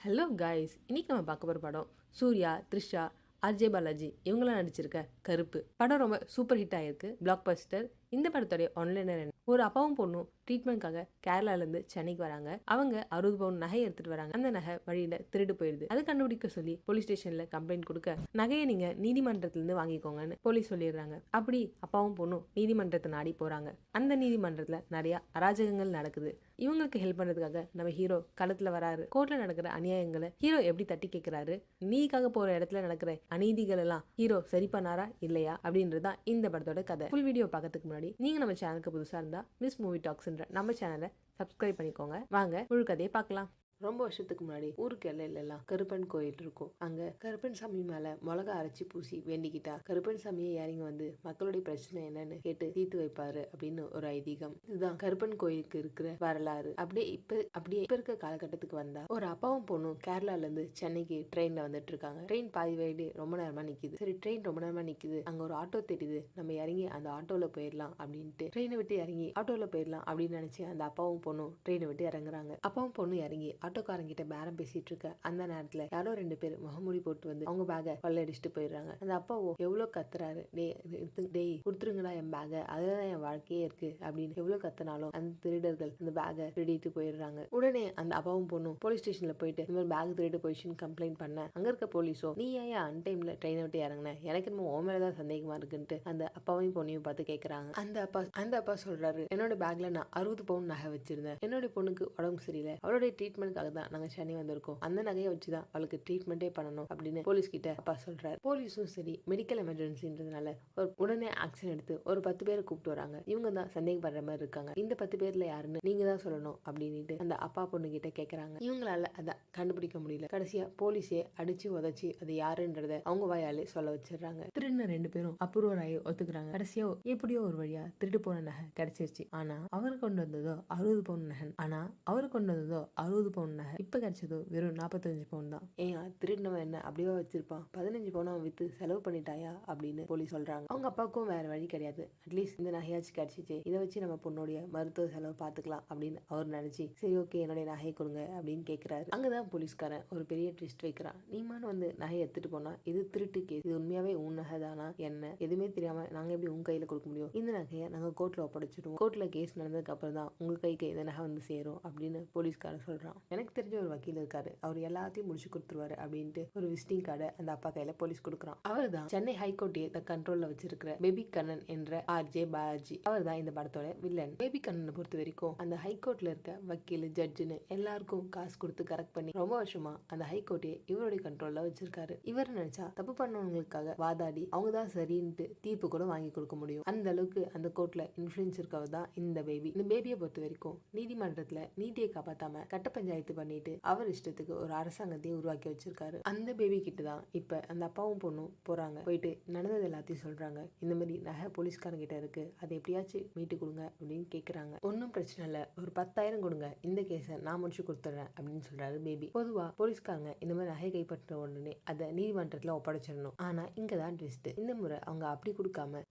Hello guys, இன்னைக்கு நம்ம பார்க்க போகிற படம் சூர்யா, த்ரிஷா, ஆர்ஜே பாலாஜி இவங்களாம் நடிச்சிருக்க கருப்பு படம். ரொம்ப சூப்பர் ஹிட் ஆயிருக்கு, பிளாக் பஸ்டர். இந்த படத்தோடைய ஒன்லைனர் என்ன? ஒரு அப்பாவும் பொண்ணும் ட்ரீட்மெண்ட்காக கேரளாலேருந்து சென்னைக்கு வராங்க. அவங்க 60 பவுன் நகையை எடுத்துட்டு வராங்க. அந்த நகை வழியில திருடு போயிடுது. அதை கண்டுபிடிக்க சொல்லி போலீஸ் ஸ்டேஷன்ல கம்ப்ளைண்ட் கொடுக்க, நகையை நீங்க நீதிமன்றத்திலிருந்து வாங்கிக்கோங்கன்னு போலீஸ் சொல்லிடுறாங்க. அப்படி அப்பாவும் பொண்ணும் நீதிமன்றத்தை நாடி போறாங்க. அந்த நீதிமன்றத்துல நிறைய அராஜகங்கள் நடக்குது. இவங்களுக்கு ஹெல்ப் பண்றதுக்காக நம்ம ஹீரோ களத்துல வராரு. கோர்ட்ல நடக்கிற அநியாயங்களை ஹீரோ எப்படி தட்டி கேட்கிறாரு, நீதிக்காக போற இடத்துல நடக்கிற அநீதிகள் எல்லாம் ஹீரோ சரி பண்ணாரா இல்லையா அப்படின்றதுதான் இந்த படத்தோட கதை. ஃபுல் வீடியோ பார்க்கறதுக்கு முன்னாடி நீங்க நம்ம சேனலுக்கு புதுசா இருந்தா மிஸ் மூவி டாக்ஸ்ன்ற நம்ம சேனலை சப்ஸ்கிரைப் பண்ணிக்கோங்க. வாங்க முழு கதையை பார்க்கலாம். ரொம்ப வருஷத்துக்கு முன்னாடி ஊருக்கு எல்லாம் கருப்பன் கோயில் இருக்கும். அங்க கருப்பன் சாமி மேல மிளகா அரைச்சி பூசி வேண்டிக்கிட்டா கருப்பன் சாமியை இறங்கி வந்து மக்களுடைய பிரச்சனை என்னன்னு கேட்டு தீர்த்து வைப்பாரு அப்படின்னு ஒரு ஐதீகம். இதுதான் கருப்பன் கோயிலுக்கு இருக்கிற வரலாறு. அப்படியே இப்ப இருக்க காலகட்டத்துக்கு வந்தா ஒரு அப்பாவும் பொண்ணும் கேரளால இருந்து சென்னைக்கு ட்ரெயின்ல வந்துட்டு இருக்காங்க. ட்ரெயின் பாதி வயது ரொம்ப நேரமா நிக்குது. சரி, ட்ரெயின் ரொம்ப நேரமா நிக்குது, அங்க ஒரு ஆட்டோ தெரியுது, நம்ம இறங்கி அந்த ஆட்டோல போயிடலாம் அப்படின்ட்டு ட்ரெயினை விட்டு இறங்கி ஆட்டோல போயிடலாம் அப்படின்னு நினைச்சு அந்த அப்பாவும் பொண்ணும் ட்ரெயினை விட்டு இறங்குறாங்க. அப்பாவும் பொண்ணும் இறங்கி ஆட்டோக்காரங்கிட்ட பேரம் பேசிட்டு இருக்க அந்த நேரத்துல யாரோ 2 பேர் முகமூடி போட்டு வந்து அவங்க பேக கொள்ளையடிச்சுட்டு போயிடுறாங்க. அந்த அப்பாவோ எவ்வளவு கத்துறாரு, டேய் கொடுத்துருங்கடா என் பேக, அதுதான் என் வாழ்க்கையே இருக்கு அப்படின்னு எவ்வளவு கத்துனாலும் அந்த திருடர்கள் அந்த பேக திருடிட்டு போயிடுறாங்க. உடனே அந்த அப்பாவும் பொண்ணும் போலீஸ் ஸ்டேஷன்ல போயிட்டு இந்த மாதிரி பேக் திருடு போயிடுச்சுன்னு கம்ப்ளைண்ட் பண்ண, அங்க இருக்க போலீஸோ நீ ஏன் அன்டைம்ல ட்ரெயினை விட்டு இறங்கின, எனக்கு இன்னும் உன் மேலதான் சந்தேகமா இருக்குன்ட்டு அந்த அப்பாவையும் பொண்ணையும் பார்த்து கேட்கறாங்க. அந்த அப்பா சொல்றாரு, என்னோட பேக்ல நான் 60 பவுன் நகை வச்சிருந்தேன். என்னோட பொண்ணுக்கு உடம்பு சரியில்லை, அவளுடைய ட்ரீட்மெண்ட்காக தான் நாங்க சென்னை வந்திருக்கோம். அந்த நகையை வச்சுதான் அவளுக்கு ட்ரீட்மெண்டே பண்ணணும் அப்படின்னு போலீஸ் கிட்ட அப்பா சொல்றாரு. போலீஸும் சரி மெடிக்கல் எமர்ஜென்சின்றதுனால உடனே ஆக்ஷன் எடுத்து ஒரு 10 பேரை கூப்பிட்டு வராங்க. இவங்க தான் சந்தேகப்படுற மாதிரி இருக்காங்க. இந்த 10 பேர்ல யாருன்னு நீங்க தான் சொல்லணும் அப்படின்னு அந்த அப்பா பொண்ணு கிட்ட கேக்குறாங்க. இவங்களால அதை கண்டுபிடிக்க முடியல. கடைசியா போலீஸே அடிச்சு உதச்சி அது யாருன்றத அவங்க வாயாலே சொல்ல வச்சிடறாங்க. திருடின 2 பேரும் அப்ரூவராகி ஒத்துக்கிறாங்க. கடைசியா எப்படியோ ஒரு வழியா திருட்டு போன நகை கிடைச்சிருச்சு. ஆனா அவர் கொண்டு வந்ததோ 60 பவுன் நகை. 60 பவுன் நகை இப்ப கிடைச்சதோ வெறும் 45 பவுன் தான். ஏன் திருடினவன் என்ன அப்படியே வச்சிருப்பான், 15 பவுன் அவன் வித்து செலவு பண்ணிட்டாயா அப்படின்னு போலீஸ் சொல்றாங்க. அவங்க அப்பாவுக்கும் வேற வழி கிடையாது. அட்லீஸ்ட் இந்த நகையாச்சும் கிடைச்சிச்சு, இதை வச்சு நம்ம பொண்ணுடைய மருத்துவ செலவு பார்த்துக்கலாம் அப்படின்னு அவர் நினைச்சு சரி ஓகே என்னுடைய நகையை கொடுங்க அப்படின்னு கேட்கிறாரு. அங்கதான் போலீஸ்காரன் ஒரு பெரிய ட்விஸ்ட் வைக்கிறான். நீமான வந்து நகையை எடுத்துட்டு போனா இது திருட்டு கேஸ், இது உண்மையாவே உன் நகை தானா என்ன எதுவுமே தெரியாம நாங்க எப்படி உங்க கையில கொடுக்க முடியும், இந்த நகையை நாங்க கோர்ட்ல ஒப்படைச்சிடுவோம், கோர்ட்ல கேஸ் நடந்ததுக்கு அப்புறம் தான் உங்க கைக்கு இந்த நகை வந்து சேரும் அப்படின்னு போலீஸ்காரன் சொல்றான். எனக்கு தெரிஞ்ச ஒரு வக்கீல் இருக்காரு, அவர் எல்லாத்தையும் முடிச்சு கொடுத்துருவாரு அப்படின்ட்டு ஒரு விசிட்டிங் கார்டை அந்த அப்பா கையில போலீஸ் கொடுக்குறான். அவர் தான் சென்னை ஹைகோர்ட்டையே கண்ட்ரோல்ல வச்சிருக்கிற பேபி கண்ணன் என்ற ஆர்ஜே பாலாஜி. அவர் தான் இந்த படத்தோட வில்லன். பேபி கண்ணனை பொறுத்த வரைக்கும் அந்த ஹைகோர்ட்ல இருக்க வக்கீல் ஜட்ஜுன்னு எல்லாருக்கும் காசு கொடுத்து கரெக்ட் பண்ணி ரொம்ப வருஷமா அந்த ஹைகோர்ட்டையே இவருடைய கண்ட்ரோல்ல வச்சிருக்காரு. இவர் நினைச்சா தப்பு பண்ணவங்களுக்காக வாதாடி அவங்க தான் சரின்ட்டு தீர்ப்பு கூட வாங்கி கொடுக்க முடியும். அந்த அளவுக்கு அந்த கோர்ட்ல இன்ஃபுளுன்ஸ் இருக்கவர் தான் இந்த பேபி. இந்த பேபியை பொறுத்த வரைக்கும் நீதிமன்றத்துல நீதியை காப்பாத்தாம கட்ட பஞ்சாயத்து பண்ணிட்டு அவர் இஷ்டத்துக்கு ஒரு அரசாங்கத்தையும் உருவாக்கி வச்சிருக்காரு. அந்த பேபி கிட்ட தான் இப்ப அந்த அப்பாவும் பொண்ணும் போறாங்க. போயிட்டு நடந்தது எல்லாத்தையும் சொல்றாங்க. இந்த மாதிரி நகை போலீஸ்காரங்க கிட்ட இருக்கு, அதை எப்படியாச்சும் மீட்டு கொடுங்க அப்படின்னு கேக்குறாங்க. ஒன்னும் பிரச்சனை இல்ல, ஒரு 10,000 கொடுங்க, இந்த கேஸை நான் முடிச்சு கொடுத்துறேன் அப்படின்னு சொல்றாரு பேபி. பொதுவா போலீஸ்காரங்க இந்த மாதிரி நகை கைப்பற்ற உடனே அதை நீதிமன்றத்துல ஒப்படைச்சிடணும். ஆனா இங்கதான் ட்விஸ்ட். இந்த முறை அவங்க அப்படி கொடுக்காம,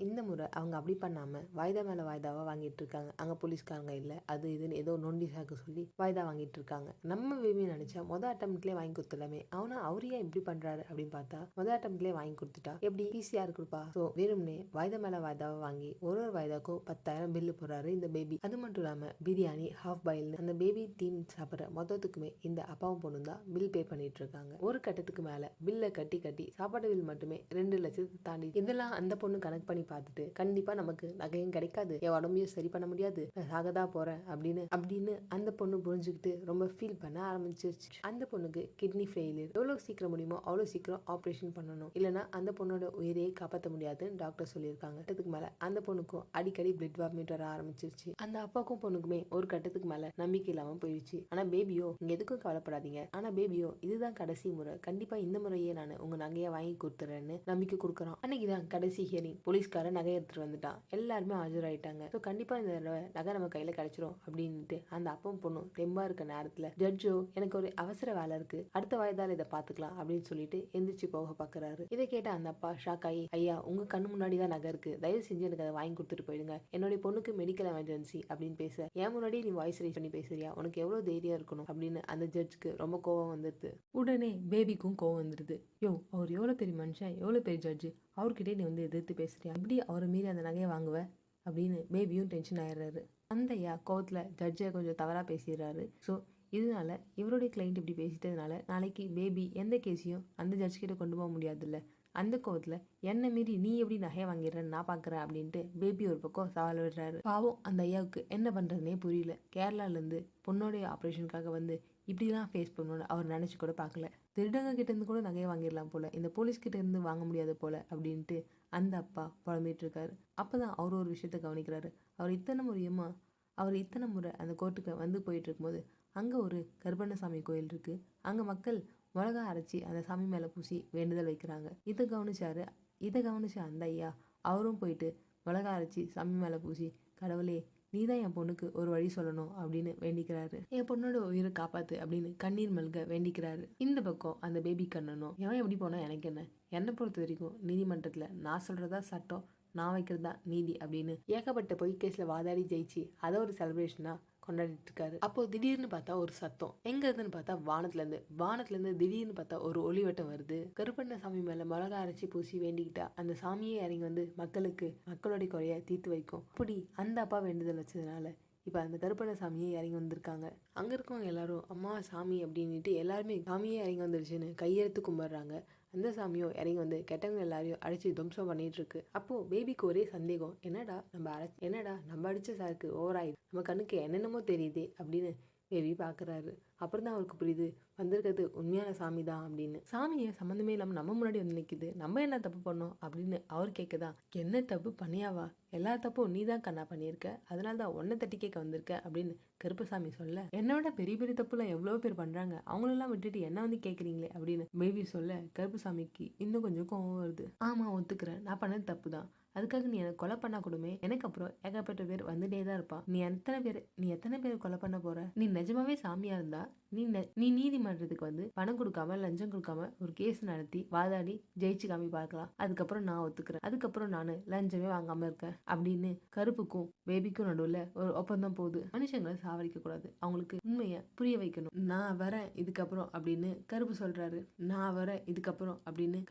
இந்த முறை அவங்க அப்படி பண்ணாம வாய்தா மேல வாய்தாவா வாங்கிட்டு இருக்காங்க. அங்க போலீஸ்காரங்க இல்ல அது இதுன்னு ஏதோ நொண்டி சாக்கு சொல்லி வாய்தா வாங்கிட்டு இருக்காங்க. நம்ம பேபி நினைச்சா மொதல் அட்டம்ப்ட்லேயே வாங்கி கொடுத்துடலாமே, அவனா அவரு ஏன் இப்படி பண்றாரு அப்படின்னு பார்த்தா மொதல் அட்டம்ப்ட்லேயே வாங்கி கொடுத்துட்டா எப்படி ஈஸியா இருக்குப்பா. சோ வேறும்னே வாய்தா மேல வாய்தாவை வாங்கி ஒரு வாய்தாக்கும் 10,000 பில்லு போடுறாரு இந்த பேபி. அது மட்டும் இல்லாம பிரியாணி ஹாஃப் பாயில் அந்த பேபி டீம் சாப்பிட்ற மொத்தத்துக்குமே இந்த அப்பாவும் பொண்ணு தான் பில் பே பண்ணிட்டு இருக்காங்க. ஒரு கட்டத்துக்கு மேல பில்ல கட்டி சாப்பாடு பில் மட்டுமே 2 லட்சத்தை தாண்டி. இதெல்லாம் அந்த பொண்ணு கனெக்ட் பண்ணி பார்த்துட்டு கண்டிப்பா நமக்கு நகையும் கிடைக்காது, என் உடம்பையும் சரி பண்ண முடியாது, சாகதா போறேன் அப்படின்னு அந்த பொண்ணு புரிஞ்சுக்கிட்டு ரொம்ப ஃபீல் பண்ண ஆரம்பிச்சிருச்சு. அந்த பொண்ணுக்கு கிட்னி ஃபெயிலியர், எவ்வளவு சீக்கிரம் முடியுமோ அவ்வளவு சீக்கிரம் ஆபரேஷன் பண்ணணும், இல்லைன்னா அந்த பொண்ணோட உயிரையே காப்பாற்ற முடியாதுன்னு டாக்டர் சொல்லியிருக்காங்க. கட்டத்துக்கு மேல அந்த பொண்ணுக்கும் அடிக்கடி பிளட் வாமிட் வர ஆரம்பிச்சிருச்சு. அந்த அப்பாவுக்கும் பொண்ணுக்குமே ஒரு கட்டத்துக்கு மேல நம்பிக்கை இல்லாம போயிடுச்சு. ஆனா பேபியோ இங்க எதுக்கும் கவலைப்படாதீங்க, ஆனா பேபியோ இதுதான் கடைசி முறை, கண்டிப்பா இந்த முறையே நான் உங்க நகையை வாங்கி கொடுத்துறேன்னு நம்பிக்கை கொடுக்குறான். அன்னைக்குதான் கடைசி ஹியரிங். போலீஸ்கார நகை எடுத்துட்டு வந்துட்டான், எல்லாருமே ஆஜராயிட்டாங்க. ஸோ கண்டிப்பா இந்த நகை நம்ம கையில கிடைச்சிரும் அப்படின்ட்டு அந்த அப்பாவும் பொண்ணும் தெம்பா இருக்க நேரத்துல ஜட்ஜோ எனக்கு ஒரு அவசர வேலை இருக்கு, அடுத்த வாய்தால இதை பாத்துக்கலாம் அப்படின்னு சொல்லிட்டு எந்திரிச்சு போக பாக்குறாரு. இதை கேட்ட அந்த அப்பா ஷாக் ஆகி, ஐயா உங்க கண்ணு முன்னாடிதான் நகை இருக்கு, தயவு செஞ்சு எனக்கு அதை வாங்கி கொடுத்துட்டு போயிடுங்க, என்னுடைய பொண்ணுக்கு மெடிக்கல் எமர்ஜென்சி அப்படின்னு பேச, ஏன் முன்னாடி நீ வாய்ஸ் ரைஸ் பண்ணி பேசுறியா, உனக்கு எவ்வளவு தைரியம் இருக்கணும் அப்படின்னு அந்த ஜட்ஜுக்கு ரொம்ப கோவம் வந்துடுது. உடனே பேபிக்கும் கோவம் வந்துடுது. யோ அவர் எவ்வளவு பெரிய மனுஷன், எவ்வளவு பெரிய ஜட்ஜு, அவர்கிட்டே நீ வந்து எதிர்த்து பேசுறியா, எப்படி அவரை மீறி அந்த நகையை வாங்குவ அப்படின்னு பேபியும் டென்ஷன் ஆயிடுறாரு. அந்த ஐயா கோவத்துல ஜட்ஜை கொஞ்சம் தவறா பேசிடுறாரு. ஸோ இதனால இவருடைய கிளைண்ட் இப்படி பேசிட்டதுனால நாளைக்கு பேபி எந்த கேஸையும் அந்த ஜட்ஜ் கிட்ட கொண்டு போக முடியாதுல்ல. அந்த கோவத்தில் என்னை மீறி நீ எப்படி நகையை வாங்கிடுறேன்னு நான் பார்க்குறேன் அப்படின்ட்டு பேபி ஒரு பக்கம் சவால் விடுறாரு. பாவம் அந்த ஐயாவுக்கு என்ன பண்ணுறதுனே புரியல. கேரளாலேருந்து பொண்ணோடைய ஆப்ரேஷனுக்காக வந்து இப்படிலாம் ஃபேஸ் பண்ணணும்னு அவர் நினச்சி கூட பார்க்கல. திருடங்க கிட்டேருந்து கூட நகையை வாங்கிடலாம் போல, இந்த போலீஸ் கிட்ட இருந்து வாங்க முடியாது போல அப்படின்ட்டு அந்த அப்பா புலம்பிட்டு இருக்காரு. அப்போ தான் அவர் ஒரு விஷயத்த கவனிக்கிறாரு. அவர் இத்தனை முறை அந்த கோர்ட்டுக்கு வந்து போயிட்டு இருக்கும்போது அங்கே ஒரு கருப்பண்ணசாமி கோயில் இருக்குது. அங்கே மக்கள் மிளகா அரைச்சி அந்த சாமி மேலே பூசி வேண்டுதல் வைக்கிறாங்க. இதை கவனிச்ச அந்த ஐயா அவரும் போயிட்டு மிளகா அரைச்சி சாமி மேலே பூசி, கடவுளே நீ தான் என் பொண்ணுக்கு ஒரு வழி சொல்லணும் அப்படின்னு வேண்டிக்கிறாரு. என் பொண்ணோட உயிரை காப்பாத்து அப்படின்னு கண்ணீர் மல்க வேண்டிக்கிறாரு. இந்த பக்கம் அந்த பேபி கண்ணனும், எவன் எப்படி போனா எனக்கு என்னை பொறுத்த வரைக்கும் நீதிமன்றத்தில் நான் சொல்றதா சட்டம், நான் வைக்கிறதா நீதி அப்படின்னு ஏகப்பட்ட பொய் கேஸில் வாதாடி ஜெயிச்சு அதை ஒரு செலிப்ரேஷனாக கொண்டாடிட்டு இருக்காரு. அப்போ திடீர்னு பார்த்தா ஒரு சத்தம் எங்க இருந்துன்னு பார்த்தா வானத்துல இருந்து திடீர்னு பார்த்தா ஒரு ஒளிவட்டம் வருது. கருப்பண்ணசாமி மேல மிளகா அரைச்சி பூசி வேண்டிக்கிட்டா அந்த சாமியே இறங்கி வந்து மக்களுடைய குறைய தீர்த்து வைக்கும். அப்படி அந்த அப்பா வேண்டுதல் வச்சதுனால இப்போ அந்த கருப்பண்ணசாமியே இறங்கி வந்திருக்காங்க. அங்கே இருக்கவங்க எல்லாரும் அம்மா சாமி அப்படின்ட்டு எல்லாருமே சாமியே இறங்கி வந்துருச்சுன்னு கையெழுத்து கும்பிட்றாங்க. அந்த சாமியும் இறங்கி வந்து கெட்டவங்க எல்லாரையும் அடிச்சு துவம்சம் பண்ணிட்டு இருக்கு. அப்போ பேபிக்கு ஒரே சந்தேகம், என்னடா நம்ம அடிச்ச சாருக்கு ஓவராயிடுது, நம்ம கண்ணுக்கு என்னென்னமோ தெரியுது அப்படின்னு பேபி பார்க்குறாரு. அப்புறம் தான் அவருக்கு புரியுது வந்திருக்கிறது உண்மையான சாமி தான் அப்படின்னு. சாமியை சம்மந்தமே இல்லாமல் நம்ம முன்னாடி வந்து நிற்கிது, நம்ம என்ன தப்பு பண்ணோம் அப்படின்னு அவர் கேட்குதா. என்ன தப்பு பண்ணியாவா, எல்லா தப்பும் நீ தான் கண்ணா பண்ணியிருக்க, அதனால தான் ஒன்றை தட்டி கேட்க வந்திருக்க அப்படின்னு கருப்பசாமி சொல்ல, என்னை விட பெரிய பெரிய தப்புலாம் எவ்வளோ பேர் பண்ணுறாங்க, அவங்களெல்லாம் விட்டுட்டு என்ன வந்து கேட்குறீங்களே அப்படின்னு பேபி சொல்ல, கருப்பசாமிக்கு இன்னும் கொஞ்சம் கோவம் வருது. ஆமாம் ஒத்துக்கிறேன், நான் பண்ணது தப்பு தான், அதுக்காக நீ எனக்கு கொலை பண்ணா கூடமே எனக்கு அப்புறம் ஏகப்பட்ட பேர் வந்துட்டே தான் இருப்பான். நீ எத்தனை பேர் கொலை பண்ண போற? நீ நிஜமாவே சாமியா இருந்தா நீ நீதிமன்றத்துக்கு வந்து பணம் கொடுக்காம லஞ்சம் கொடுக்காம ஒரு கேஸ் நடத்தி வாதாடி ஜெயிச்சு காமி பார்க்கலாம். அதுக்கப்புறம் நான் ஒத்துக்கிறேன், அதுக்கப்புறம் நான் லஞ்சமே வாங்காம இருக்கேன் அப்படின்னு கருப்புக்கும் பேபிக்கும் நடுவில் ஒரு ஒப்பந்தம் போகுது. மனுஷங்களை சாவடிக்க கூடாது, அவங்களுக்கு உண்மையை புரிய வைக்கணும். நான் வரேன் இதுக்கப்புறம் அப்படின்னு கருப்பு சொல்றாரு.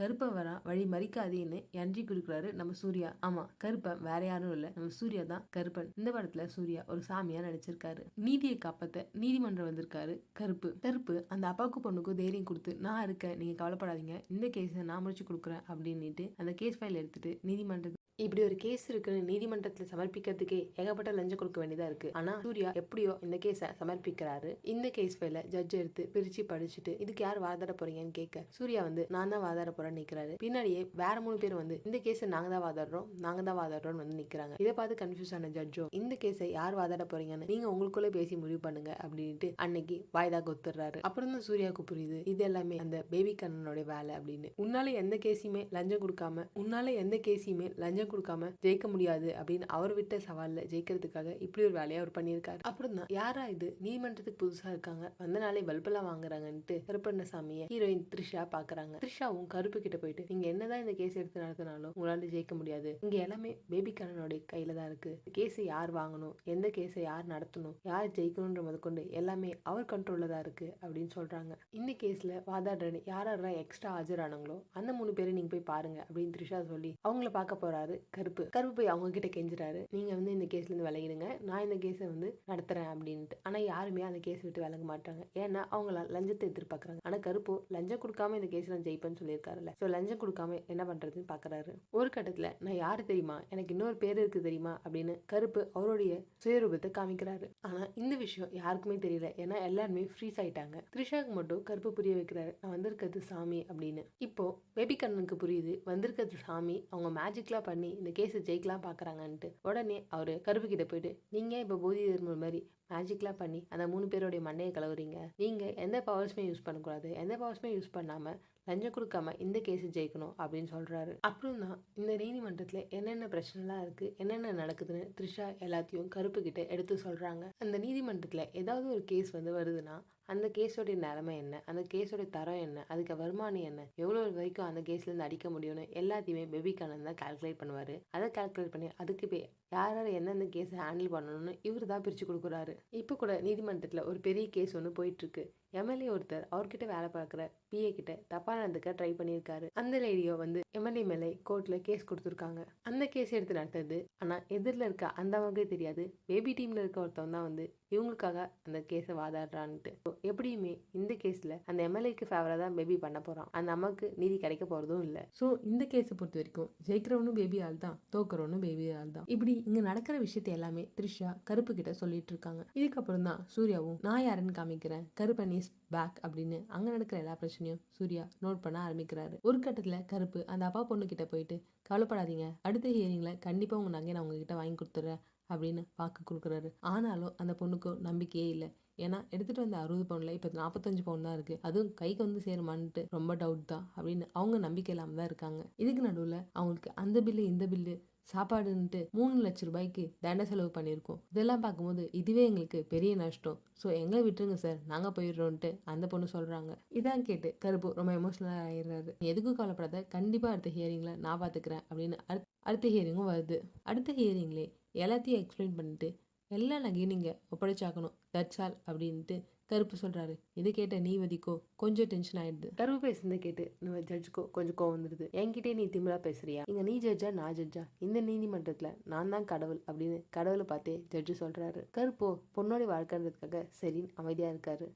கருப்பை வர வழி மறிக்காதேன்னு என்ட்ரி கொடுக்குறாரு நம்ம சூர்யா. ஆமா, கருப்பன் வேற யாரும் இல்ல, நம்ம சூர்யா தான் கருப்பன். இந்த படத்துல சூர்யா ஒரு சாமியா நடிச்சிருக்காரு. நீதியை காப்பாத்த நீதிமன்றம் வந்திருக்காரு கருப்பு அந்த அப்பாவுக்கு பொண்ணுக்கும் தைரியம் கொடுத்து, நான் இருக்கேன், நீங்க கவலைப்படாதீங்க, இந்த கேஸை நான் முடிச்சு கொடுக்குறேன் அப்படின்ட்டு அந்த கேஸ் ஃபைல் எடுத்துட்டு நீதிமன்றத்துக்கு இப்படி ஒரு கேஸ் இருக்குன்னு நீதிமன்றத்தில் சமர்ப்பிக்கிறதுக்கே ஏகப்பட்ட லஞ்சம் கொடுக்க வேண்டியதா இருக்கு. ஆனா சூர்யா எப்படியோ இந்த கேஸை சமர்ப்பிக்கிறாரு. இந்த கேஸ் ஃபைல ஜட்ஜ் எடுத்து பிரிச்சு படிச்சுட்டு இதுக்கு யார் வாதாட போறீங்கன்னு கேட்க, சூர்யா வந்து நான் தான் வாதாட போறேன்னு நிக்கிறாரு. பின்னாடியே வேற 3 பேர் வந்து இந்த கேஸை நாங்க தான் வாதாடுறோம் வந்து நிக்கிறாங்க. இதை பார்த்து கன்ஃபியூஸ் ஆன ஜட்ஜோ, இந்த கேஸை யார் வாதாட போறீங்கன்னு நீங்க உங்களுக்குள்ள பேசி முடிவு பண்ணுங்க அப்படின்ட்டு அன்னைக்கு வாய்தா ஒத்துறாரு. அப்புறம் தான் சூர்யாவுக்கு புரியுது இது எல்லாமே அந்த பேபி கண்ணனோட வேலை அப்படின்னு. உன்னால எந்த கேஸையுமே லஞ்சம் கொடுக்காம ஜெயிக்க முடியாது அப்படின்னு அவர் விட்ட சவால்ல ஜெயிக்கிறதுக்காக இப்படி ஒரு வேலையை அவர் பண்ணியிருக்காரு. அப்புறம் தான் யாரா இது நீதிமன்றத்துக்கு புதுசா இருக்காங்க, வந்த நாளே பல்பெல்லாம் வாங்குறாங்கன்ட்டு கருப்பண்ணசாமியை ஹீரோயின் த்ரிஷா பாக்குறாங்க. த்ரிஷாவும் கருப்பு கிட்ட போயிட்டு, நீங்க என்னதான் இந்த கேஸ் எடுத்து நடத்தினாலும் உங்களால ஜெயிக்க முடியாது, இங்க எல்லாமே பேபி கண்ணனோட கையில தான் இருக்கு, கேஸை யார் வாங்கணும், எந்த கேஸை யார் நடத்தணும், யார் ஜெயிக்கணும்ன்ற முதற்கொண்டு எல்லாமே அவர் கண்ட்ரோல்ல தான் இருக்கு அப்படின்னு சொல்றாங்க. இந்த கேஸ்ல வாதாடுற யாரெல்லாம் எக்ஸ்ட்ரா ஆஜரானாங்களோ அந்த 3 பேரை நீங்க போய் பாருங்க அப்படின்னு த்ரிஷா சொல்லி அவங்கள பார்க்க போறாரு கருப்பு போய் அவங்க கிட்ட கெஞ்சுறாரு, நீங்க வந்து இந்த கேஸ்ல இருந்து விலகிடுங்க, நான் இந்த கேஸை வந்து நடத்துறேன் அப்படின்ட்டு. ஆனா யாருமே அந்த கேஸ் விட்டு விலக மாட்டாங்க, ஏன்னா அவங்க லஞ்சத்தை எதிர்பார்க்கறாங்க. ஆனா கருப்பு லஞ்சம் கொடுக்காம இந்த கேஸ்ல ஜெயிப்பேன்னு சொல்லியிருக்காருல்ல, சோ லஞ்சம் கொடுக்காம என்ன பண்றதுன்னு பாக்குறாரு. ஒரு கட்டத்துல நான் யாரு தெரியுமா, எனக்கு இன்னொரு பேர் இருக்கு தெரியுமா அப்படின்னு கருப்பு அவருடைய சுயரூபத்தை காமிக்கிறாரு. ஆனா இந்த விஷயம் யாருக்குமே தெரியல, ஏன்னா எல்லாருமே ஃப்ரீஸ் ஆயிட்டாங்க. த்ரிஷாக்கு மட்டும் கருப்பு புரிய வைக்கிறாரு, நான் வந்திருக்கிறது சாமி அப்படின்னு. இப்போ பேபி கண்ணனுக்கு புரியுது வந்திருக்கிறது சாமி, அவங்க மேஜிக்லாம் பண்ணி இந்த கேஸை ஜெயிக்கலாம் பாக்குறாங்கன்ட்டு. உடனே அவரு கருப்பு கிட்ட போயிட்டு, நீங்க இப்ப போதி தர்மர் மாதிரி மேஜிக்லாம் பண்ணி அந்த 3 பேருடைய மண்டையை கலவுறீங்க. நீங்கள் எந்த பவர்ஸுமே யூஸ் பண்ணக்கூடாது, எந்த பவர்ஸுமே யூஸ் பண்ணாமல் லஞ்சம் கொடுக்காம இந்த கேஸை ஜெயிக்கணும் அப்படின்னு சொல்கிறாரு. அப்புறம் தான் இந்த நீதிமன்றத்தில் என்னென்ன பிரச்சனைலாம் இருக்குது, என்னென்ன நடக்குதுன்னு த்ரிஷா எல்லாத்தையும் கருப்பு கிட்ட எடுத்து சொல்கிறாங்க. அந்த நீதிமன்றத்தில் ஏதாவது ஒரு கேஸ் வருதுன்னா அந்த கேஸோடைய நிலைமை என்ன, அந்த கேஸோடைய தரம் என்ன, அதுக்கு வருமானம் என்ன, எவ்வளோ வரைக்கும் அந்த கேஸ்லேருந்து அடிக்க முடியும்னு எல்லாத்தையுமே பேபி கண்ணன் தான் கால்குலேட் பண்ணுவார். அதை கால்குலேட் பண்ணி அதுக்கு யார் யார் எந்தெந்த கேஸை ஹேண்டில் பண்ணணும்னு இவர் தான் பிரித்து கொடுக்குறாரு. இப்போ கூட நீதிமன்றத்தில் ஒரு பெரிய கேஸ் ஒன்று போயிட்டுருக்கு. எம்எல்ஏ ஒருத்தர் அவர்கிட்ட வேலை பார்க்குற பிஏ கிட்ட தப்பாக நடந்துக்க ட்ரை பண்ணியிருக்காரு. அந்த லேடியோ எம்எல்ஏ மேலே கோர்ட்டில் கேஸ் கொடுத்துருக்காங்க. அந்த கேஸ் எடுத்து நடத்துறது ஆனால் எதிரில் இருக்க அந்த அவங்களுக்கே தெரியாது. பேபி டீமில் இருக்க ஒருத்தவன் தான் இவங்களுக்காக அந்த கேஸை வாதாடுறான்ட்டு. எப்படியுமே இந்த கேஸில் அந்த எம்எல்ஏக்கு ஃபேவராக தான் பேபி பண்ண போகிறான். அந்த அம்மாவுக்கு நீதி கிடைக்க போகிறதும் இல்லை. ஸோ இந்த கேஸை பொறுத்த வரைக்கும் ஜெயிக்கிறவனும் பேபி ஆள் தான், தோக்குறவனும் பேபி ஆள் தான். இப்படி இங்கே நடக்கிற விஷயத்தை எல்லாமே த்ரிஷா கருப்பு கிட்ட சொல்லிட்டு இருக்காங்க. இதுக்கப்புறம் தான் சூர்யாவும் நான் யாருன்னு காமிக்கிறேன், கருப்பன் இஸ் பேக் அப்படின்னு அங்கே நடக்கிற எல்லா பிரச்சனையும் சூர்யா நோட் பண்ண ஆரம்பிக்கிறாரு. ஒரு கட்டத்தில் கருப்பு அந்த அப்பா பொண்ணு கிட்ட போயிட்டு கவலைப்படாதீங்க, அடுத்த ஹியரிங்கில் கண்டிப்பாக உங்கள் நகையை நான் உங்ககிட்ட வாங்கி கொடுத்துட்றேன் அப்படின்னு வாக்கு கொடுக்குறாரு. ஆனாலும் அந்த பொண்ணுக்கு நம்பிக்கையே இல்லை. ஏன்னா எடுத்துகிட்டு வந்த 60 பவுனில் இப்போ 45 பவுன் தான் இருக்குது. அதுவும் கைக்கு சேருமான்ட்டு ரொம்ப டவுட் தான் அப்படின்னு அவங்க நம்பிக்கை இல்லாமல் தான் இருக்காங்க. இதுக்கு நடுவில் அவங்களுக்கு அந்த பில்லு இந்த பில்லு சாப்பாடுன்ட்டு 3 லட்சம் ரூபாய்க்கு தண்ட செலவு பண்ணியிருக்கோம். இதெல்லாம் பார்க்கும்போது இதுவே எங்களுக்கு பெரிய நஷ்டம். ஸோ எங்களை விட்டுருங்க சார், நாங்கள் போயிடுறோன்ட்டு அந்த பொண்ணு சொல்கிறாங்க. இதான் கேட்டு கருப்பு ரொம்ப எமோஷனலாக ஆகிடுறாரு. எதுக்கும் கவலைப்படாத, கண்டிப்பாக அடுத்த ஹியரிங்கில் நான் பார்த்துக்கிறேன் அப்படின்னு அடுத்த ஹியரிங்கும் வருது. அடுத்த ஹியரிங்லேயே எல்லாத்தையும் எக்ஸ்பிளைன் பண்ணிட்டு எல்லா நகையும் நீங்கள் ஒப்படைச்சாக்கணும், தட்ஸ் ஆல் அப்படின்ட்டு கருப்பு சொல்கிறாரு. இது கேட்ட நீதிபதிக்கோ கொஞ்சம் டென்ஷன் ஆயிடுது. கருப்பு பேசுனதை கேட்டு நம்ம ஜட்ஜுக்கோ கொஞ்சம் கோவம் வந்துடுது. என்கிட்டே நீ திமிரா பேசுறியா, இங்கே நீ ஜட்ஜா நான் ஜட்ஜா, இந்த நீதிமன்றத்தில் நான் தான் கடவுள் அப்படின்னு கடவுளை பார்த்தே ஜட்ஜு சொல்கிறாரு. கருப்போ பொண்ணோட வாழ்க்கைன்றதுக்காக சரின்னு அமைதியாக இருக்காரு.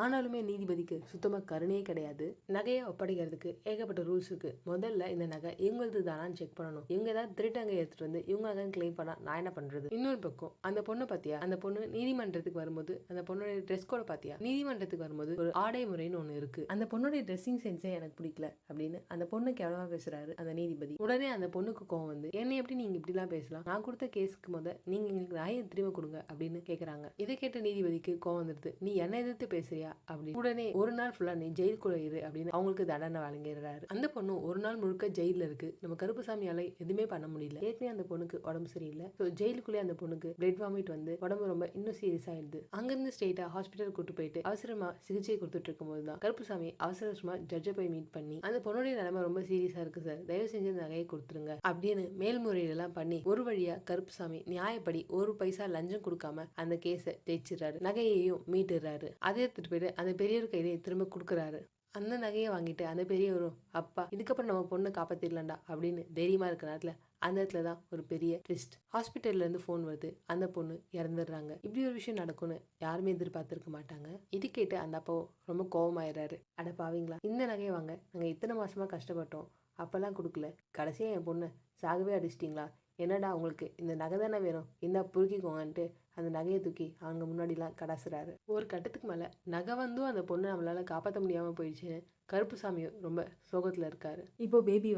ஆனாலுமே நீதிபதிக்கு சுத்தமாக கருணையே கிடையாது. நகையை ஒப்படைக்கிறதுக்கு ஏகப்பட்ட ரூல்ஸ் இருக்குது. முதல்ல இந்த நகை இவங்களுக்கு தானான்னு செக் பண்ணணும். இவங்க ஏதாவது திருட்டங்க எடுத்துகிட்டு இவங்க கிளைம் பண்ணால் நான் என்ன பண்ணுறது? இன்னொரு பக்கம் அந்த பொண்ணை பார்த்தியா, அந்த பொண்ணு நீதிமன்றத்துக்கு வரும்போது அந்த பொண்ணோட ட்ரெஸ் கோட பார்த்தியா, நீதிமன்றத்துக்கு வரும்போது ஒரு ஆடை முறைன்னு ஒன்று இருக்குது. அந்த பொண்ணோட ட்ரெஸ்ஸிங் சென்ஸே எனக்கு பிடிக்கல அப்படின்னு அந்த பொண்ணு கேவலமாக பேசுகிறாரு அந்த நீதிபதி. உடனே அந்த பொண்ணுக்கு கோவம் என்னை எப்படி நீங்கள் இப்படிலாம் பேசலாம், நான் கொடுத்த கேஸுக்கு நீங்கள் எங்களுக்கு நகையை திரும்ப கொடுங்க அப்படின்னு கேட்குறாங்க. இதை கேட்ட நீதிபதிக்கு கோவம் வந்துடுது. நீ என்ன எதிர்த்து பேசுறியா அப்படி உடனே ஒரு நாள் ஃபுல்லா நீ ஜெயிலுக்குள்ள இரு அப்படின்னு அவங்களுக்கு தண்டனை வழங்கிடுறாரு. அந்த பொண்ணு ஒரு நாள் முழுக்க ஜெயில இருக்கு. நம்ம கருப்புசாமியால எதுவுமே பண்ண முடியல. ஏற்கனவே அந்த பொண்ணுக்கு உடம்பு சரியில்லை. ஜெயிலுக்குள்ளே அந்த பொண்ணுக்கு பிளட் வாமிட் உடம்பு ரொம்ப இன்னும் சீரியஸ் ஆயிடுது. அங்கிருந்து ஸ்ட்ரெயிட்டா ஹாஸ்பிட்டல் கூட்டு போயிட்டு அவசரமா சிகிச்சை கொடுத்துட்டு இருக்கும் போதுதான் கருப்புசாமி அவசரமா ஜட்ஜை போய் மீட் பண்ணி அந்த பொண்ணுடைய நிலைமை ரொம்ப சீரியஸா இருக்கு சார், தயவு செஞ்சு நகையை கொடுத்துருங்க அப்படின்னு மேல்முறையெல்லாம் பண்ணி ஒரு வழியா கருப்புசாமி நியாயப்படி ஒரு பைசா லஞ்சம் கொடுக்காம அந்த கேஸை ஜெயிச்சிடறாரு. நகையையும் மீட்டுறாரு. அதை எடுத்துட்டு போயிட்டு அந்த பெரியவர் கையிலே திரும்ப கொடுக்குறாரு. அந்த நகையை வாங்கிட்டு அந்த பெரியவரும் அப்பா இதுக்கப்புறம் நம்ம பொண்ணை காப்பாத்திடலாம்டா அப்படின்னு தைரியமா இருக்க நேரத்துல அந்த இடத்துல தான் ஒரு பெரிய ட்விஸ்ட். ஹாஸ்பிட்டல்ல இருந்து ஃபோன் வருது, அந்த பொண்ணு இறந்துடுறாங்க. இப்படி ஒரு விஷயம் நடக்கும்னு யாருமே எதிர்பார்த்திருக்க மாட்டாங்க. இது கேட்டு அந்த அப்பாவும் ரொம்ப கோவமாயிடுறாரு. அட பாவீங்களா, இந்த நகையை வாங்க நாங்கள் இத்தனை மாசமா கஷ்டப்பட்டோம், அப்பெல்லாம் கொடுக்கல, கடைசியாக என் பொண்ணை சாகவே அடிச்சிட்டிங்களா, என்னடா உங்களுக்கு இந்த நகை தானே வேணும், இந்த புருக்கிக்கோங்கன்ட்டு அந்த நகையை தூக்கி அவங்க முன்னாடிலாம் கடாசுறாரு. ஒரு கட்டத்துக்கு மேலே நகை அந்த பொண்ணை நம்மளால காப்பாற்ற முடியாமல் போயிடுச்சுன்னு கருப்புசாமியும் ரொம்ப சோகத்தில் இருக்காரு. இப்போ பேபி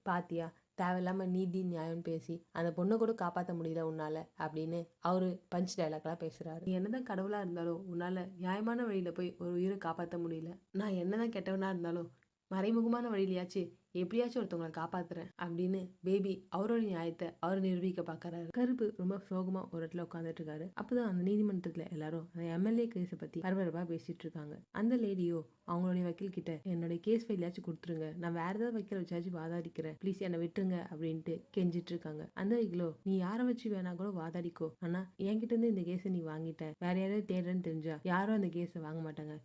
பாத்தியா தேவையில்லாமல் நீதி நியாயம் பேசி அந்த பொண்ணை கூட காப்பாற்ற முடியல உன்னால அப்படின்னு அவரு பஞ்ச் டைலாக்லாம் பேசுறாரு. நீ என்னதான் கடவுளா இருந்தாலும் உன்னால நியாயமான வழியில போய் ஒரு உயிரை காப்பாற்ற முடியல. நான் என்னதான் கெட்டவனா இருந்தாலும் மறைமுகமான வழியிலையாச்சு எப்படியாச்சும் ஒருத்தவங்களை காப்பாத்துறேன் அப்படின்னு பேபி அவரோட நியாயத்தை அவர் நிரூபிக்க பார்க்கறாரு. கருப்பு ரொம்ப சோகமா ஒரு இடத்துல உட்காந்துட்டு இருக்காரு. அப்பதான் அந்த நீதிமன்றத்துல எல்லாரும் அந்த எம்எல்ஏ கேஸை பத்தி பரபரப்பா பேசிட்டு இருக்காங்க. அந்த லேடியோ அவங்களுடைய வக்கீல் கிட்ட என்னுடைய கேஸ் ஃபைலாச்சும் கொடுத்துருங்க, நான் வேற ஏதாவது வக்கீல வச்சாச்சும் வாதாடிக்கிறேன், ப்ளீஸ் என்னை விட்டுருங்க அப்படின்ட்டு கெஞ்சிட்டு இருக்காங்க. அந்த வக்கீலோ நீ யாரை வச்சு வேணா கூட வாதாடிக்கோ, ஆனா என்கிட்ட இருந்து இந்த கேஸை நீ வாங்கிட்ட, வேற யாராவது தேடுறேன்னு தெரிஞ்சா யாரும் அந்த கேஸை வாங்க மாட்டாங்க,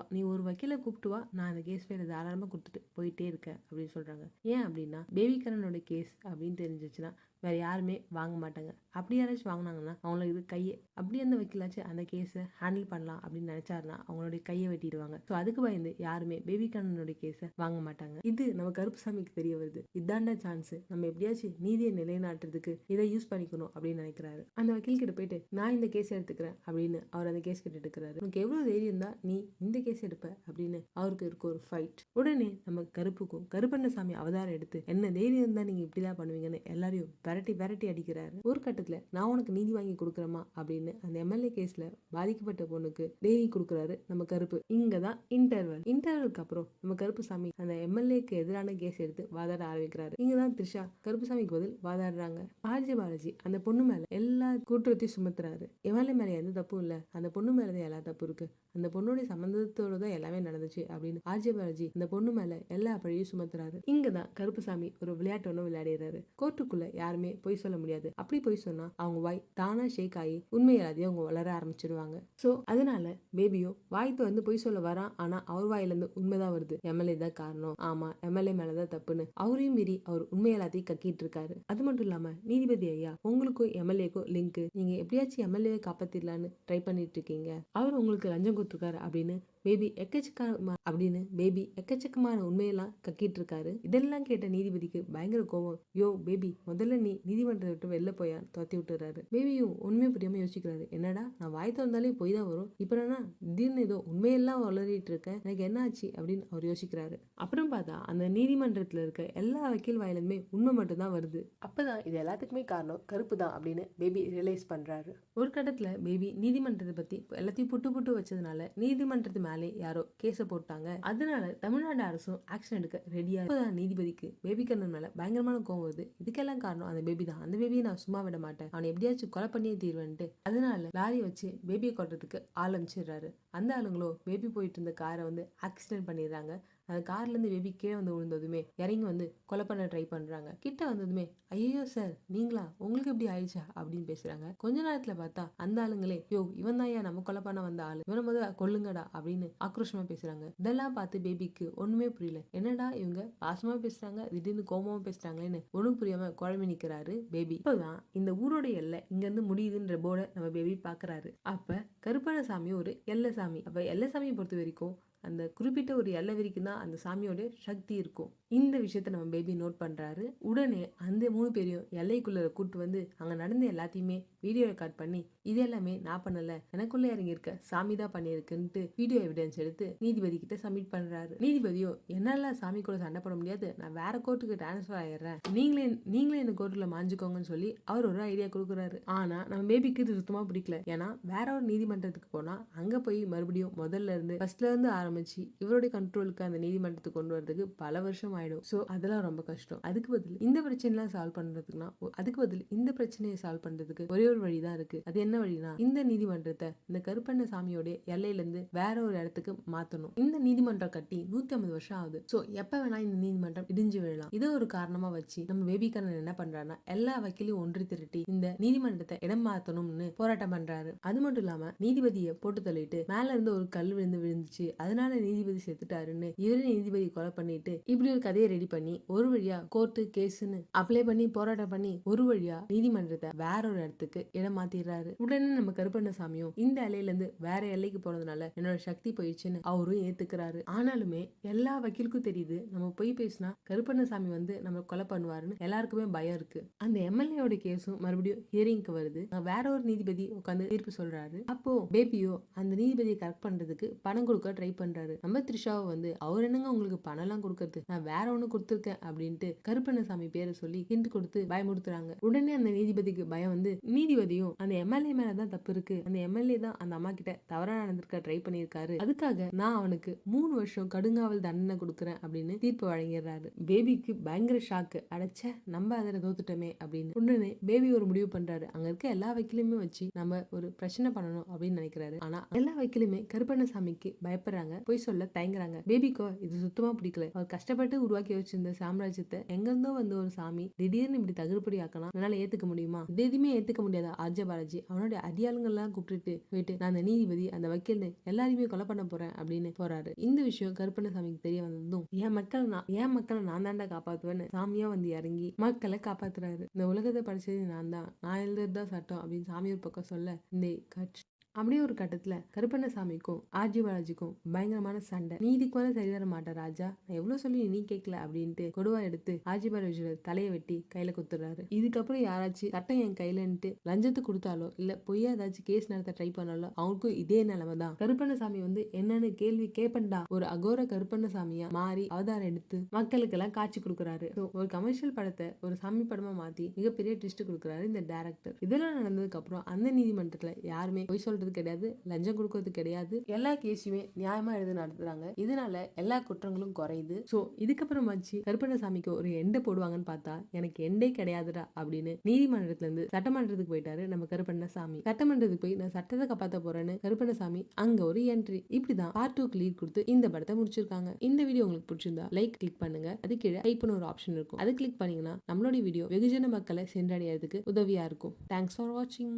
நீ ஒரு வக்கீல கூப்பிட்டு வா, நான் அந்த கேஸ் ஃபைலை தாராளமா கொடுத்துட்டு போயிட்டே இருக்கேன் அப்படின்னு சொல்றாங்க. ஏன் அப்படின்னா பேபிகரனோட கேஸ் அப்படின்னு தெரிஞ்சிச்சுன்னா வேற யாருமே வாங்க மாட்டாங்க. அப்படி யாராச்சும் வாங்கினாங்கன்னா அவங்களுக்கு இது கையை அப்படி அந்த வக்கீலாச்சும் அந்த கேஸை ஹேண்டில் பண்ணலாம் அப்படின்னு நினைச்சாருன்னா அவங்களுடைய கையை வெட்டிடுவாங்க. ஸோ அதுக்கு பயந்து யாருமே பேபிகரனோட கேஸை வாங்க மாட்டாங்க. இது நம்ம கருப்புசாமிக்கு தெரிய வருது. இதாண்ட சான்ஸ், நம்ம எப்படியாச்சும் நீதியை நிலைநாட்டுறதுக்கு இதை யூஸ் பண்ணிக்கணும் அப்படின்னு நினைக்கிறாரு. அந்த வக்கீல் கிட்ட போயிட்டு நான் இந்த கேஸ் எடுத்துக்கிறேன் அப்படின்னு அவர் அந்த கேஸ் கிட்ட எடுக்கிறாரு. உனக்கு எவ்வளவு தைரியம் தான் நீ இந்த கேஸ் எடுப்ப அப்படின்னு அவருக்கு இருக்க ஒரு ஃபைட். உடனே நம்ம கருப்புக்கும் கருப்பண்ணசாமி அவதாரம் எடுத்து என்ன தைரியம் தான் நீங்க இப்படிதான் பண்ணுவீங்கன்னு எல்லாரையும் விரட்டி விரட்டி அடிக்கிறாரு. ஒரு கட்டத்துல நான் உனக்கு நீதி வாங்கி கொடுக்குறேமா அப்படின்னு அந்த எம்எல்ஏ கேஸ்ல பாதிக்கப்பட்ட பொண்ணுக்கு டைரி கொடுக்குறாரு நம்ம கருப்பு. இங்கதான் இன்டர்வலுக்கு அப்புறம் நம்ம கருப்புசாமி அந்த எம்எல்ஏக்கு எதிரான கேஸ் எடுத்து வாதாட ஆரம்பிக்கிறாரு. இங்கதான் த்ரிஷா கருப்புசாமிக்கு பதில் வாதாடுறாங்க. ஆர்ஜே பாலாஜி அந்த பொண்ணு மேல எல்லா குற்றத்தையும் சுமத்துறாரு. எம்எல்ஏ மேல எந்த தப்பும் இல்ல, அந்த பொண்ணு மேலதான் எல்லா தப்பு இருக்கு, அந்த பொண்ணுடைய சம்பந்தத்தோட தான் எல்லாமே நடந்துச்சு அப்படின்னு ஆர்ஜே பாலாஜி அந்த பொண்ணு மேல எல்லா பழியும் சுமத்துறாரு. இங்கதான் கருப்புசாமி ஒரு விளையாட்டு ஒண்ணு விளையாடுறாரு. கோர்ட்டுக்குள்ள யாருமே பொய் சொல்ல முடியாது. அப்படி பொய் சொன்னா அவங்க வாய் தானா ஷேக் ஆகி உண்மை எல்லாத்தையும் அவங்க வளர ஆரம்பிச்சிருவாங்க. சோ அதனால பேபியும் வாய் வந்து பொய் சொல்ல வரான். ஆனா அவர் வாயில இருந்து உண்மைதான் வருது. எம்எல்ஏ தான் காரணம், ஆமா எம்எல்ஏ மேலதான் தப்புன்னு அவரையும் மீறி அவர் உண்மை எல்லாத்தையும் கக்கிட்டு இருக்காரு. அது மட்டும் இல்லாம நீதிபதி ஐயா உங்களுக்கும் எம்எல்ஏக்கும் லிங்க், நீங்க எப்படியாச்சும் எம்எல்ஏ காப்பாத்திடலான்னு ட்ரை பண்ணிட்டு இருக்கீங்க, அவர் உங்களுக்கு லஞ்சம் கொடுத்துருக்காரு அப்படின்னு பேபி எக்கச்சக்கமான உண்மையெல்லாம் கக்கிட்டு இருக்காரு. இதெல்லாம் கேட்ட நீதிபதிக்கு பயங்கர கோபம். யோ பேபி, முதல்ல நீ நீதிமன்றத்தை விட்டு வெளில போயா துரத்தி விட்டுறாரு. பேபியும் உண்மை புரியாம யோசிக்கிறாரு. என்னடா நான் வாய் திறந்தாலே பொய் தான் வரும், இப்ப நான் திடீர்னு ஏதோ உண்மையெல்லாம் வளரிட்டு இருக்கேன், எனக்கு என்ன ஆச்சு அப்படின்னு அவர் யோசிக்கிறாரு. அப்புறம் பார்த்தா அந்த நீதிமன்றத்துல இருக்க எல்லா வக்கீல் வாயிலுமே உண்மை மட்டும் தான் வருது. அப்பதான் இது எல்லாத்துக்குமே காரணம் கருப்பு தான் அப்படின்னு பேபி ரியலைஸ் பண்றாரு. ஒரு கட்டத்துல பேபி நீதிமன்றத்தை பத்தி எல்லாத்தையும் புட்டு வச்சதுனால நீதிமன்றத்து மேலே யாரோ கேஸ போட்டாங்க. அதனால தமிழ்நாடு அரசும் ஆக்ஷன் எடுக்க ரெடியா. இப்பதான் நீதிபதிக்கு பேபி கண்ணன் மேல பயங்கரமான கோவம் வருது. இதுக்கெல்லாம் காரணம் அந்த பேபி தான், அந்த பேபியை நான் சும்மா விட மாட்டேன், அவனை எப்படியாச்சும் கொலை பண்ணியே தீர்வேன்ட்டு அதனால லாரி வச்சு பேபியை கொட்டுறதுக்கு ஆள் அனுப்பிச்சிடுறாரு. அந்த ஆளுங்களோ பேபி போயிட்டு இருந்த காரை வந்து ஆக்சிடென்ட் பண்ணிடுறாங்க. அந்த கார்ல இருந்து பேபி கீழே வந்து விழுந்ததுமே இறங்கி வந்து கொலை பண்ண ட்ரை பண்றாங்க. கிட்ட வந்ததுமே ஐயோ சார் நீங்களா, உங்களுக்கு எப்படி ஆயிடுச்சா அப்படின்னு பேசுறாங்க. கொஞ்ச நேரத்துல பார்த்தா அந்த ஆளுங்களே யோ இவன் தான் நம்ம கொலை பண்ண வந்த ஆளு, இவனை முதல்ல கொல்லுங்கடா அப்படின்னு ஆக்ரோஷமா பேசுறாங்க. இதெல்லாம் பார்த்து பேபிக்கு ஒண்ணுமே புரியல. என்னடா இவங்க பாசமா பேசுறாங்க, திடீர்னு கோபமா பேசுறாங்களேன்னு ஒண்ணும் புரியாம குழம்பி நிக்கிறாரு பேபி. இப்பதான் இந்த ஊரோட எல்லை இங்க இருந்து முடியுதுன்ற போர்டை நம்ம பேபி பாக்குறாரு. அப்ப கருப்பணசாமி ஒரு எல்லை சாமி. அப்ப எல்லை சாமியை பொறுத்த வரைக்கும் அந்த குறிப்பிட்ட ஒரு எல்லை வரைக்கும் தான் அந்த சாமியோட சக்தி இருக்கும். இந்த விஷயத்த நம்ம பேபி நோட் பண்றாரு. உடனே அந்த 3 பேரையும் எல்லைக்குள்ள கூட்டு வந்து அங்க நடந்த எல்லாத்தையுமே வீடியோ ரெக்கார்ட் பண்ணி இது எல்லாமே நான் பண்ணல, எனக்குள்ள இறங்கி இருக்க சாமி தான் பண்ணிருக்குன்ட்டு வீடியோ எவிடன்ஸ் எடுத்து நீதிபதி கிட்ட சப்மிட் பண்றாரு. நீதிபதியோ என்னால சாமி கூட சண்டை போட முடியாது, நான் வேற கோர்ட்டுக்கு டிரான்ஸ்பர் ஆயிடுறேன், நீங்களே இந்த கோர்ட்டுல மாஞ்சுக்கோங்கன்னு சொல்லி அவர் ஒரு ஐடியா கொடுக்குறாரு. ஆனா நம்ம பேபிக்கு இது சுத்தமா பிடிக்கல. ஏன்னா வேற ஒரு நீதிமன்றத்துக்கு போனா அங்க போய் மறுபடியும் முதல்ல இருந்து ஃபர்ஸ்ட்ல இருந்து ஆரம்பிச்சு இவருடைய கண்ட்ரோலுக்கு அந்த நீதிமன்றத்துக்கு கொண்டு வரதுக்கு பல வருஷம் ஆயிடும். சோ அதெல்லாம் ரொம்ப கஷ்டம். அதுக்கு பதில் இந்த பிரச்சனைலாம் சால்வ் பண்றதுக்கு ஒரே ஒரு வழிதான் இருக்கு. அது என்ன வழினா இந்த நீதிமன்றத்தை இந்த கருப்பண்ண சாமியோட எல்லையில இருந்து வேற ஒரு இடத்துக்கு மாத்தணும். இந்த நீதிமன்றம் கட்டி 150 வருஷம் ஆகுது. சோ எப்ப வேணா இந்த நீதிமன்றம் இடிஞ்சு விழலாம். இதை ஒரு காரணமா வச்சு நம்ம பேபிகண்ணன் என்ன பண்றாருன்னா எல்லா வக்கீலையும் ஒன்று திரட்டி இந்த நீதிமன்றத்தை இடம் மாத்தணும்னு போராட்டம் பண்றாரு. அது மட்டும் இல்லாம நீதிபதியை போட்டு தள்ளிட்டு மேல இருந்து ஒரு கல் விழுந்துச்சு, அதனால நீதிபதி செத்துட்டாருன்னு இவரே நீதிபதி கொலை பண்ணிட்டு இப்படி ஒரு கதையை ரெடி பண்ணி ஒரு வழியா கோர்ட்டு கேஸ்ன்னு அப்ளை பண்ணி போராட்டம் பண்ணி ஒரு வழியா நீதிமன்றத்தை வேற ஒரு இடத்துக்கு இடம் மாத்திடுறாரு. உடனே நம்ம கருப்பண்ணசாமியும் இந்த எல்லையில இருந்து வேற எல்லைக்கு போனதுனால என்னோட சக்தி போயிடுச்சுன்னு அவரும் ஏத்துக்கிறாரு. ஆனாலுமே எல்லா வக்கீலுக்கும் தெரியுது நம்ம போய் பேசினா கருப்பண்ணசாமி வந்து நம்ம கொலை பண்ணுவாருன்னு எல்லாருக்குமே பயம் இருக்கு. அந்த எம்எல்ஏயோட கேஸும் மறுபடியும் ஹியரிங்க்கு வருது. வேற ஒரு நீதிபதி உட்காந்து தீர்ப்பு சொல்றாரு. அப்போ பேபியோ அந்த நீதிபதியை கரெக்ட் பண்றதுக்கு பணம் கொடுக்க ட்ரை பண்றாரு. நம்ம த்ரிஷாவை வந்து அவர் என்னங்க உங்களுக்கு பணம் எல்லாம் கொடுக்கறது, நான் வேற ஒண்ணு கொடுத்துருக்கேன் அப்படின்ட்டு கருப்பண்ணசாமி பேரை சொல்லி ஹிண்ட் கொடுத்து பயமுறுத்துறாங்க. உடனே அந்த நீதிபதிக்கு பயம் வந்து நீதிபதியும் அந்த எம்எல்ஏ மேலதான் தப்பு இருக்கு, அந்த எம்எல்ஏ தான் அந்த அம்மா கிட்ட தவறா நடந்திருக்க ட்ரை பண்ணிருக்காரு, அதுக்காக நான் அவனுக்கு 3 வருஷம் கடுங்காவல் தண்டனை கொடுக்குறேன் அப்படின்னு தீர்ப்பு வழங்கிடுறாரு. பேபிக்கு பயங்கர ஷாக்கு. அடைச்ச நம்ம அதில் தோத்துட்டோமே அப்படின்னு. உடனே பேபி ஒரு முடிவு பண்றாரு. அங்க இருக்க எல்லா வக்கீலுமே வச்சு நம்ம ஒரு பிரச்சனை பண்ணணும் அப்படின்னு நினைக்கிறாரு. ஆனா எல்லா வக்கீலுமே கருப்பண்ணசாமிக்கு பயப்படுறாங்க, போய் சொல்ல தயங்குறாங்க. பேபிக்கோ இது சுத்தமா பிடிக்கல. அவர் கஷ்டப்பட்டு உருவாக்கி வச்சிருந்த சாம்ராஜ்யத்தை எங்கிருந்தோ வந்து ஒரு சாமி திடீர்னு இப்படி தகுதிப்படி ஆக்கலாம், அதனால ஏத்துக்க முடியுமா? இது எதுவுமே ஏத்துக்க முடியாத ஆர்ஜே பாலாஜி அவனுடைய அடியாளுங்கள் எல்லாம் கூப்பிட்டு போயிட்டு நான் அந்த நீதிபதி அந்த வக்கீல் எல்லாரையுமே கொலை பண்ண போறேன் அப்படின்னு போறாரு. இந்த விஷயம் கருப்பண்ணசாமிக்கு தெரிய வந்ததும் என் மக்களை நான் தாண்டா காப்பாத்துவேன்னு சாமியா வந்து இறங்கி மக்களை காப்பாத்துறாரு. இந்த உலகத்தை படிச்சது நான் தான், நான் எழுதுறதுதான் சட்டம் அப்படின்னு சாமி ஒரு பக்கம் சொல்ல இந்த அப்படியே ஒரு கட்டத்துல கருப்பண்ணசாமிக்கும் ஆர்ஜி பாலாஜிக்கும் பயங்கரமான சண்டை. நீதிக்கு மேல சரி வர மாட்டேன் ராஜா, நான் எவ்வளவு சொல்லி நீ கேட்கல அப்படின்ட்டு கொடுவா எடுத்து ஆர்ஜி பாலாஜியோட தலையை வெட்டி கையில குத்துறாரு. இதுக்கப்புறம் யாராச்சும் சட்டம் என் கையிலன்ட்டு லஞ்சத்தை கொடுத்தாலோ இல்ல பொய்யா ஏதாச்சும் கேஸ் நடத்த ட்ரை பண்ணாலோ அவங்களுக்கும் இதே நிலைமை தான். கருப்பண்ணசாமி வந்து என்னன்னு கேள்வி கேப்பண்டா ஒரு அகோர கருப்பண்ணசாமியா மாறி அவதாரம் எடுத்து மக்களுக்கு எல்லாம் காட்சி கொடுக்குறாரு. ஒரு கமர்ஷியல் படத்தை ஒரு சாமி படமா மாத்தி மிகப்பெரிய ட்விஸ்ட் கொடுக்குறாரு இந்த டைரக்டர். இதெல்லாம் நடந்ததுக்கு அப்புறம் அந்த நீதிமன்றத்துல யாருமே பொய் சொல்றது கிடையாது, லஞ்சம் கொடுக்கறது கிடையாது, எல்லா கேஸுமே நியாயமா எழுதி நடத்துறாங்க. இதனால எல்லா குற்றங்களும் குறையுது. சோ இதுக்கப்புறமாச்சு கருப்பண்ணசாமிக்கு ஒரு எண்டை போடுவாங்கன்னு பார்த்தா எனக்கு எண்டே கிடையாதுடா அப்படின்னு நீதிமன்றத்துல இருந்து சட்டமன்றத்துக்கு போயிட்டாரு நம்ம கருப்பண்ணசாமி. சட்டமன்றத்துக்கு போய் நான் சட்டத்தை காப்பாத்த போறேன்னு கருப்பண்ணசாமி அங்க ஒரு என்ட்ரி. இப்படிதான் பார்ட் 2க்கு லீட் கொடுத்து இந்த படத்தை முடிச்சிருக்காங்க. இந்த வீடியோ உங்களுக்கு பிடிச்சிருந்தா லைக் கிளிக் பண்ணுங்க. அது கீழே டைப் பண்ண ஒரு ஆப்ஷன் இருக்கும், அதை கிளிக் பண்ணீங்கன்னா நம்மளோட வீடியோ வெகுஜன மக்களை சென்றடையறதுக்கு உதவியா இருக்கும். தேங்க்ஸ் ஃபார் வாட்சிங்.